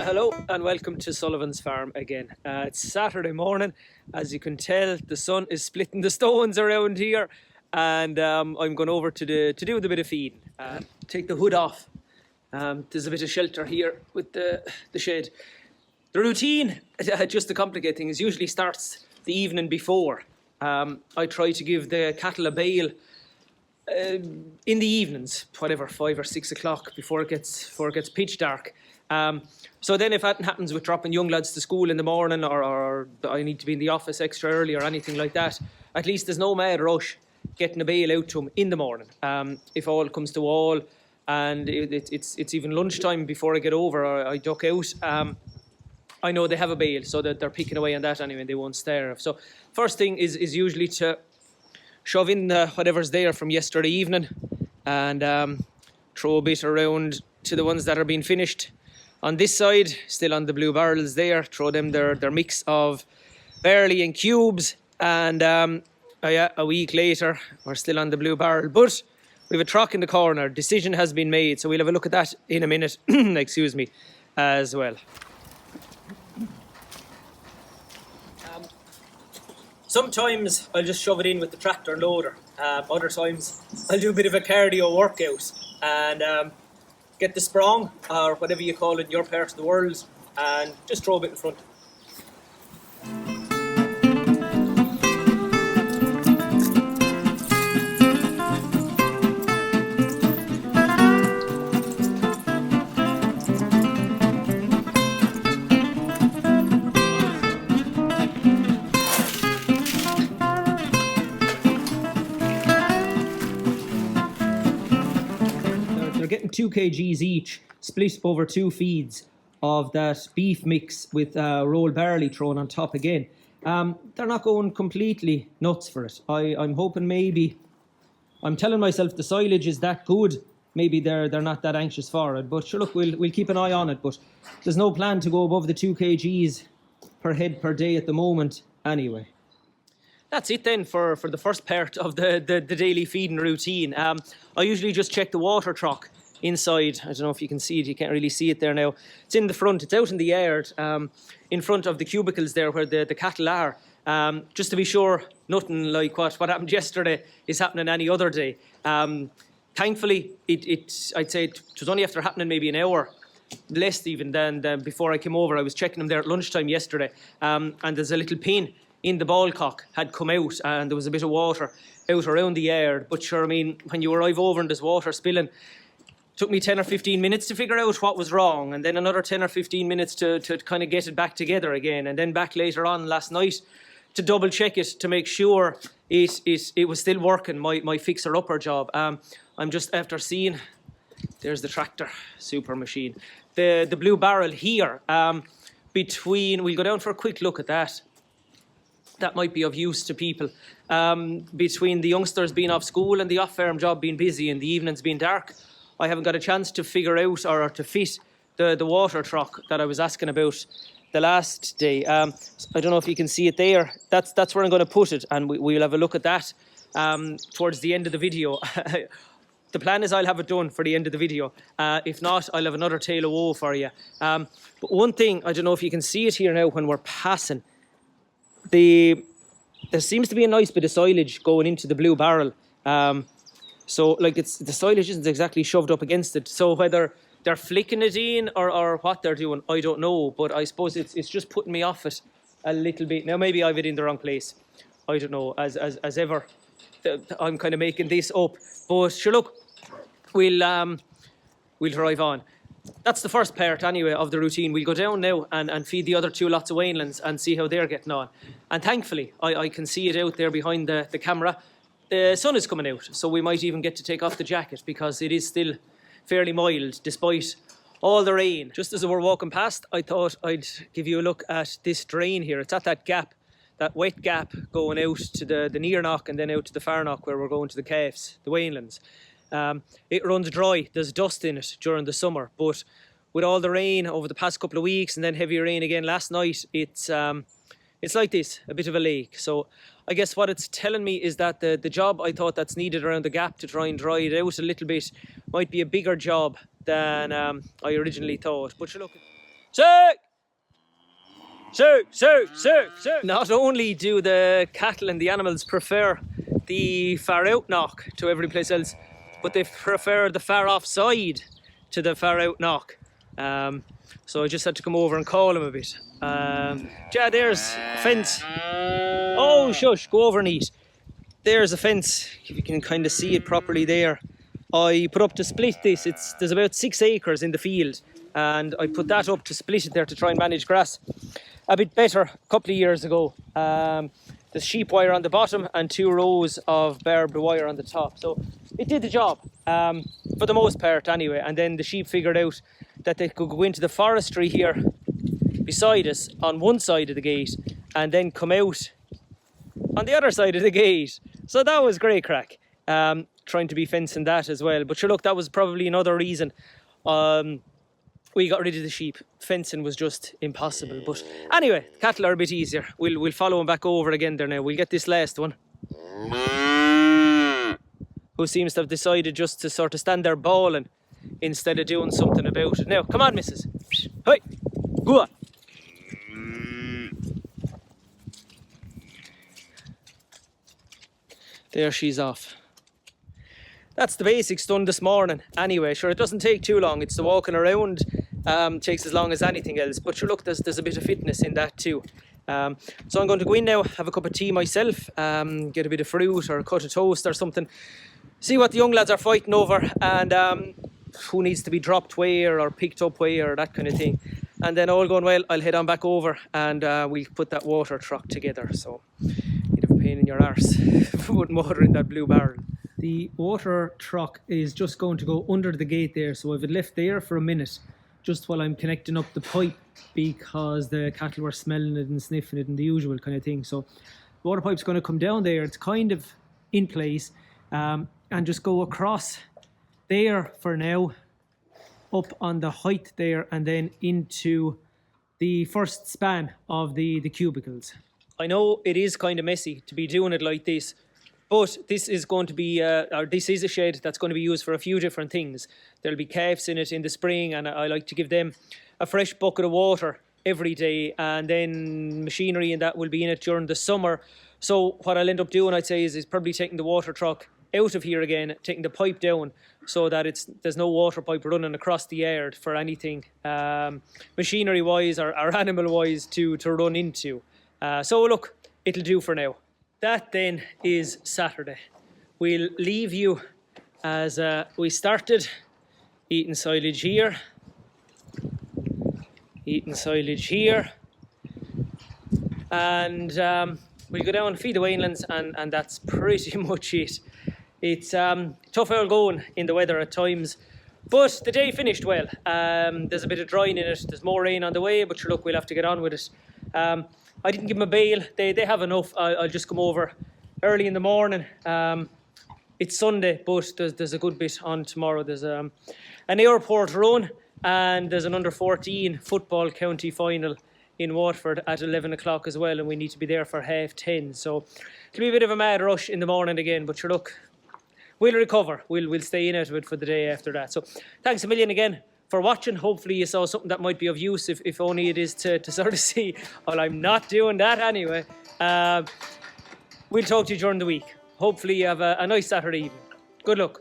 Hello and welcome to Sullivan's Farm again. It's Saturday morning. As you can tell, the sun is splitting the stones around here, and I'm going over to do with a bit of feeding. Take the hood off. There's a bit of shelter here with the shed. The routine, just to complicate things, usually starts the evening before. I try to give the cattle a bail in the evenings, whatever, 5 or 6 o'clock before it gets pitch dark. So then if that happens with dropping young lads to school in the morning, or I need to be in the office extra early or anything like that, at least there's no mad rush getting a bail out to them in the morning. If all comes to all and it's even lunchtime before I get over or I duck out, I know they have a bail, so that they're picking away on that anyway, they won't starve. So first thing is usually to shove in whatever's there from yesterday evening and throw a bit around to the ones that are being finished. On this side, still on the blue barrels there, throw them their mix of barley and cubes, and a week later, we're still on the blue barrel, but we have a trough in the corner. Decision has been made, so we'll have a look at that in a minute, excuse me, as well. Sometimes I'll just shove it in with the tractor and loader. Other times I'll do a bit of a cardio workout and get the sprong, or whatever you call it in your part of the world, and just throw a bit in front. Getting 2 kgs each, split over 2 feeds of that beef mix with rolled barley thrown on top again. They're not going completely nuts for it. I'm hoping maybe, I'm telling myself the silage is that good, maybe they're not that anxious for it, but sure, look, we'll keep an eye on it, but there's no plan to go above the 2 kgs per head per day at the moment anyway. That's it then for the first part of the daily feeding routine. I usually just check the water trough inside. I don't know if you can see it, you can't really see it there now. It's in the front, it's out in the yard, in front of the cubicles there where the cattle are, just to be sure nothing like what happened yesterday is happening any other day. Thankfully, I'd say it was only after happening maybe an hour, less even than before I came over. I was checking them there at lunchtime yesterday, and there's a little pin in the ballcock had come out, and there was a bit of water out around the yard. But sure, I mean, when you arrive over and there's water spilling, took me 10 or 15 minutes to figure out what was wrong, and then another 10 or 15 minutes to kind of get it back together again, and then back later on last night to double check it to make sure it was still working, my fixer upper job. I'm just after seeing, there's the tractor, super machine. The blue barrel here, we'll go down for a quick look at that. That might be of use to people. Between the youngsters being off school and the off-farm job being busy and the evenings being dark, I haven't got a chance to figure out or to fit the water trough that I was asking about the last day. I don't know if you can see it there. That's where I'm going to put it, and we'll have a look at that towards the end of the video. The plan is I'll have it done for the end of the video. If not, I'll have another tale of woe for you. But one thing, I don't know if you can see it here now when we're passing, there seems to be a nice bit of silage going into the blue barrel. So like the silage isn't exactly shoved up against it. So whether they're flicking it in or what they're doing, I don't know. But I suppose it's just putting me off it a little bit. Now maybe I have it in the wrong place. I don't know. As ever, I'm kind of making this up. But sure, look, we'll drive on. That's the first part anyway of the routine. We'll go down now and feed the other 2 lots of weanlings and see how they're getting on. And thankfully, I can see it out there behind the camera. The sun is coming out, so we might even get to take off the jacket because it is still fairly mild despite all the rain. Just as we were walking past, I thought I'd give you a look at this drain here. It's at that gap, that wet gap going out to the near knock and then out to the far knock where we're going to the calves, the weanlings. It runs dry, there's dust in it during the summer, but with all the rain over the past couple of weeks and then heavy rain again last night, it's like this, a bit of a lake. So I guess what it's telling me is that the job I thought that's needed around the gap to try and dry it out a little bit might be a bigger job than I originally thought. But look, Not only do the cattle and the animals prefer the far out knock to every place else, but they prefer the far off side to the far out knock. So I just had to come over and call him a bit. Yeah, there's a fence. Oh, shush, go over and eat. There's a fence, if you can kind of see it properly there. I put up to split this. There's about 6 acres in the field, and I put that up to split it there to try and manage grass a bit better a couple of years ago. There's sheep wire on the bottom and 2 rows of barbed wire on the top. So it did the job, for the most part anyway. And then the sheep figured out that they could go into the forestry here beside us on one side of the gate and then come out on the other side of the gate. So that was great crack, trying to be fencing that as well. But sure, look, that was probably another reason we got rid of the sheep. Fencing was just impossible. But anyway, cattle are a bit easier. We'll follow them back over again there now. We'll get this last one, who seems to have decided just to sort of stand there bawling instead of doing something about it. Now, come on, missus. Hey, go on. There she's off. That's the basics done this morning. Anyway, sure, it doesn't take too long. It's the walking around takes as long as anything else. But sure, look, there's a bit of fitness in that too. So I'm going to go in now, have a cup of tea myself, get a bit of fruit or a cut of toast or something. See what the young lads are fighting over, and who needs to be dropped where or picked up where or that kind of thing. And then all going well, I'll head on back over and we'll put that water truck together. So you'd have a pain in your arse putting water in that blue barrel. The water truck is just going to go under the gate there, so I've left there for a minute just while I'm connecting up the pipe, because the cattle were smelling it and sniffing it and the usual kind of thing. So the water pipe's going to come down there. It's kind of in place, and just go across there for now, up on the height there, and then into the first span of the cubicles. I know it is kind of messy to be doing it like this, but this is going to be, this is a shed that's going to be used for a few different things. There'll be calves in it in the spring, and I like to give them a fresh bucket of water every day, and then machinery and that will be in it during the summer. So what I'll end up doing, I'd say, is probably taking the water truck out of here again, taking the pipe down so that there's no water pipe running across the yard for anything machinery-wise or animal-wise to run into. So look, it'll do for now. That then is Saturday. We'll leave you as we started, eating silage here, and we'll go down and feed the weanlings, and that's pretty much it. It's tough old going in the weather at times, but the day finished well. There's a bit of drying in it, there's more rain on the way, but sure, look, we'll have to get on with it. I didn't give them a bail, they have enough. I'll just come over early in the morning. It's Sunday, but there's a good bit on tomorrow. There's an airport run, and there's an under-14 football county final in Waterford at 11 o'clock as well, and we need to be there for 10:30. So it'll be a bit of a mad rush in the morning again, but sure, look, we'll recover. We'll stay in it for the day after that. So thanks a million again for watching. Hopefully you saw something that might be of use, if only it is to sort of see, well, I'm not doing that anyway. We'll talk to you during the week. Hopefully you have a nice Saturday evening. Good luck.